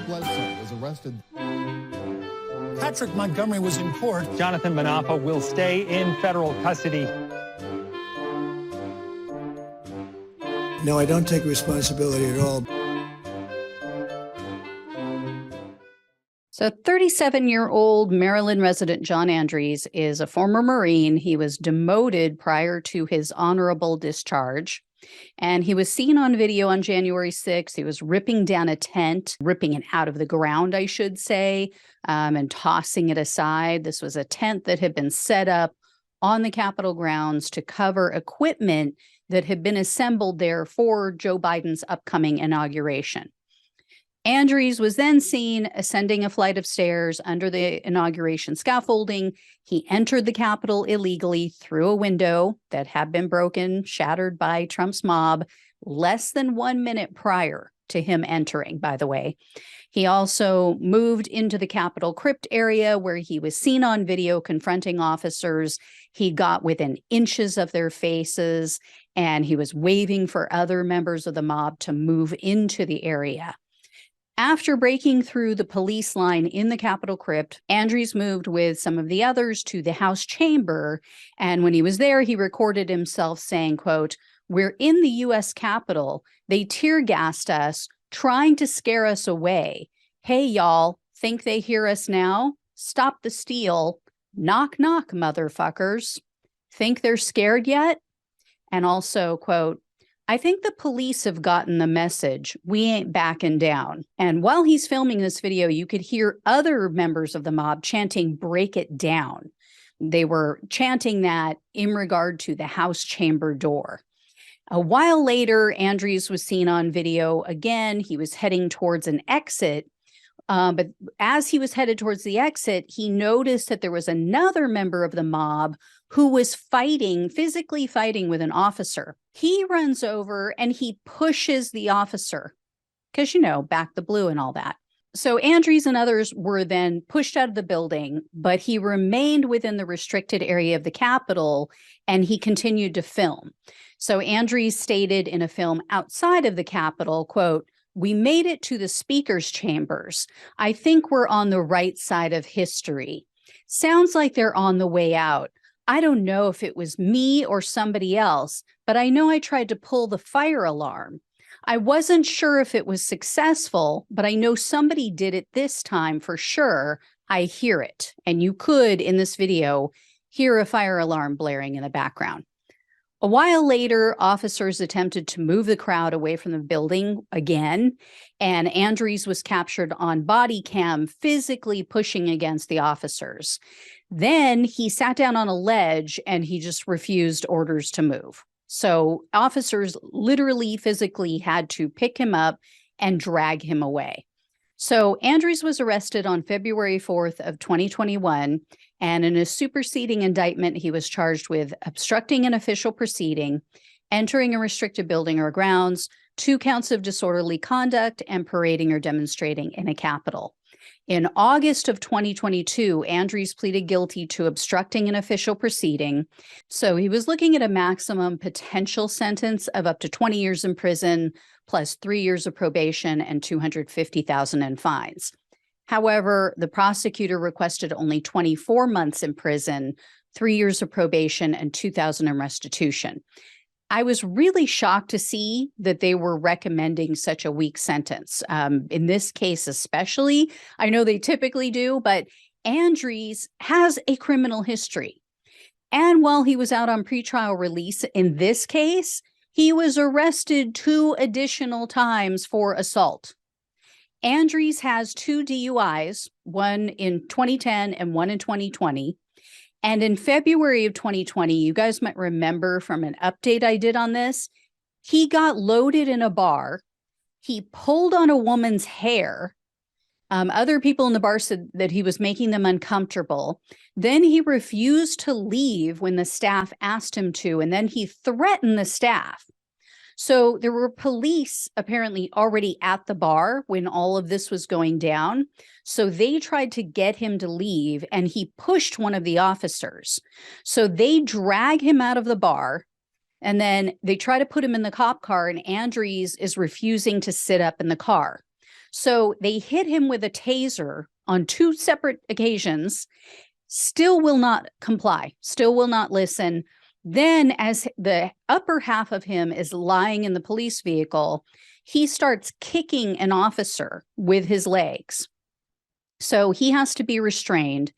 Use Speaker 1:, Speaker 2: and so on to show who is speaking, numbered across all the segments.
Speaker 1: Bledsoe was arrested.
Speaker 2: Patrick Montgomery was in court.
Speaker 3: Jonathan Manapa will stay in federal custody.
Speaker 2: No, I don't take responsibility at all.
Speaker 4: So 37-year-old Maryland resident John Andries is a former Marine. He was demoted prior to his honorable discharge. And he was seen on video on January 6th. He was ripping down a tent, ripping it out of the ground, I should say, and tossing it aside. This was a tent that had been set up on the Capitol grounds to cover equipment that had been assembled there for Joe Biden's upcoming inauguration. Andries was then seen ascending a flight of stairs under the inauguration scaffolding. He entered the Capitol illegally through a window that had been broken, shattered by Trump's mob, less than 1 minute prior to him entering, by the way. He also moved into the Capitol crypt area where he was seen on video confronting officers. He got within inches of their faces, and he was waving for other members of the mob to move into the area. After breaking through the police line in the Capitol crypt, Andries moved with some of the others to the House chamber. And when he was there, he recorded himself saying, quote, "We're in the U.S. Capitol. They tear gassed us, trying to scare us away. Hey, y'all, think they hear us now? Stop the steal. Knock, knock, motherfuckers. Think they're scared yet?" And also, quote, "I think the police have gotten the message. We ain't backing down." And while he's filming this video, you could hear other members of the mob chanting, "Break it down." They were chanting that in regard to the House chamber door. A while later, Andries was seen on video again. He was heading towards an exit. But as he was headed towards the exit, he noticed that there was another member of the mob who was physically fighting with an officer. He runs over and he pushes the officer because, back the blue and all that. So Andries and others were then pushed out of the building, but he remained within the restricted area of the Capitol and he continued to film. So Andries stated in a film outside of the Capitol, quote, "We made it to the speaker's chambers. I think we're on the right side of history. Sounds like they're on the way out. I don't know if it was me or somebody else, but I know I tried to pull the fire alarm. I wasn't sure if it was successful, but I know somebody did it this time for sure. I hear it." And you could, in this video, hear a fire alarm blaring in the background. A while later, officers attempted to move the crowd away from the building again, and Andries was captured on body cam, physically pushing against the officers. Then he sat down on a ledge and he just refused orders to move. So officers literally physically had to pick him up and drag him away. So Andries was arrested on February 4th of 2021, and in a superseding indictment, he was charged with obstructing an official proceeding, entering a restricted building or grounds, 2 counts of disorderly conduct, and parading or demonstrating in a Capitol. In August of 2022, Andries pleaded guilty to obstructing an official proceeding. So he was looking at a maximum potential sentence of up to 20 years in prison, plus 3 years of probation and $250,000 in fines. However, the prosecutor requested only 24 months in prison, 3 years of probation, and $2,000 in restitution. I was really shocked to see that they were recommending such a weak sentence. In this case especially, I know they typically do, but Andries has a criminal history. And while he was out on pretrial release in this case, he was arrested 2 additional times for assault. Andries has 2 DUIs, one in 2010 and one in 2020. And in February of 2020, you guys might remember from an update I did on this, he got loaded in a bar. He pulled on a woman's hair. Other people in the bar said that he was making them uncomfortable. Then he refused to leave when the staff asked him to, and then he threatened the staff. So there were police apparently already at the bar when all of this was going down. So they tried to get him to leave, and he pushed one of the officers. So they drag him out of the bar, and then they try to put him in the cop car, and Andries is refusing to sit up in the car. So they hit him with a taser on 2 separate occasions, still will not comply, still will not listen. Then as the upper half of him is lying in the police vehicle, he starts kicking an officer with his legs. So he has to be restrained.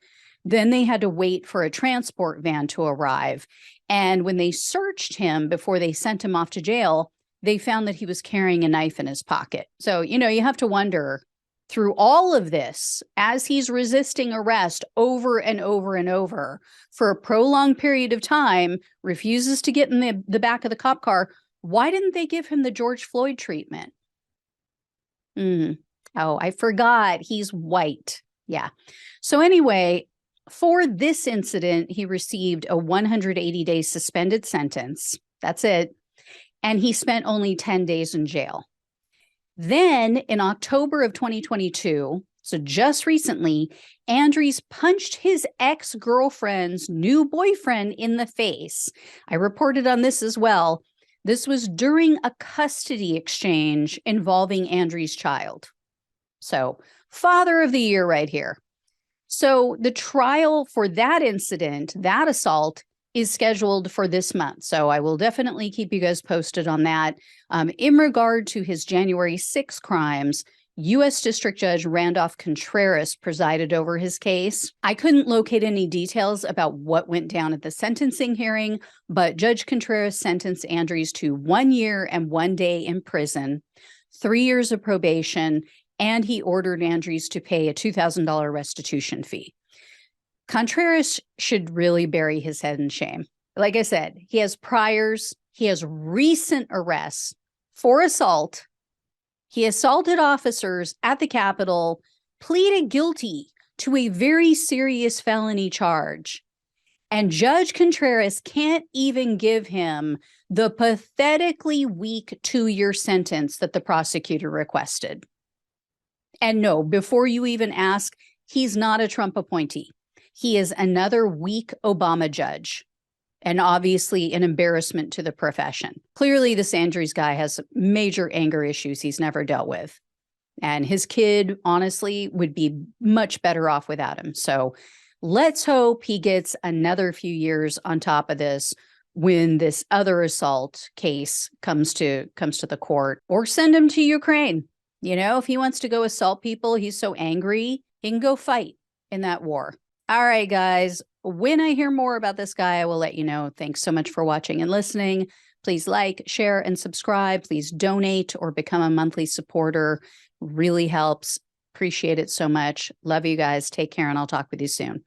Speaker 4: Then they had to wait for a transport van to arrive. And when they searched him before they sent him off to jail, they found that he was carrying a knife in his pocket. So, you have to wonder, through all of this, as he's resisting arrest over and over and over for a prolonged period of time, refuses to get in the back of the cop car, why didn't they give him the George Floyd treatment? Oh, I forgot. He's white. Yeah. So anyway, for this incident, he received a 180-day suspended sentence. That's it. And he spent only 10 days in jail. Then in October of 2022, so just recently, Andries punched his ex-girlfriend's new boyfriend in the face. I reported on this as well. This was during a custody exchange involving Andries' child. So, father of the year right here. So the trial for that incident, that assault, is scheduled for this month. So I will definitely keep you guys posted on that. In regard to his January 6 crimes, U.S. District Judge Randolph Contreras presided over his case. I couldn't locate any details about what went down at the sentencing hearing, but Judge Contreras sentenced Andries to 1 year and 1 day in prison, 3 years of probation, and he ordered Andries to pay a $2,000 restitution fee. Contreras should really bury his head in shame. Like I said, he has priors. He has recent arrests for assault. He assaulted officers at the Capitol, pleaded guilty to a very serious felony charge. And Judge Contreras can't even give him the pathetically weak 2-year sentence that the prosecutor requested. And no, before you even ask, he's not a Trump appointee. He is another weak Obama judge, and obviously an embarrassment to the profession. Clearly, this Andries guy has major anger issues he's never dealt with. And his kid, honestly, would be much better off without him. So let's hope he gets another few years on top of this when this other assault case comes to the court, or send him to Ukraine. If he wants to go assault people, he's so angry, he can go fight in that war. All right, guys, when I hear more about this guy, I will let you know. Thanks so much for watching and listening. Please like, share, and subscribe. Please donate or become a monthly supporter. Really helps. Appreciate it so much. Love you guys. Take care, and I'll talk with you soon.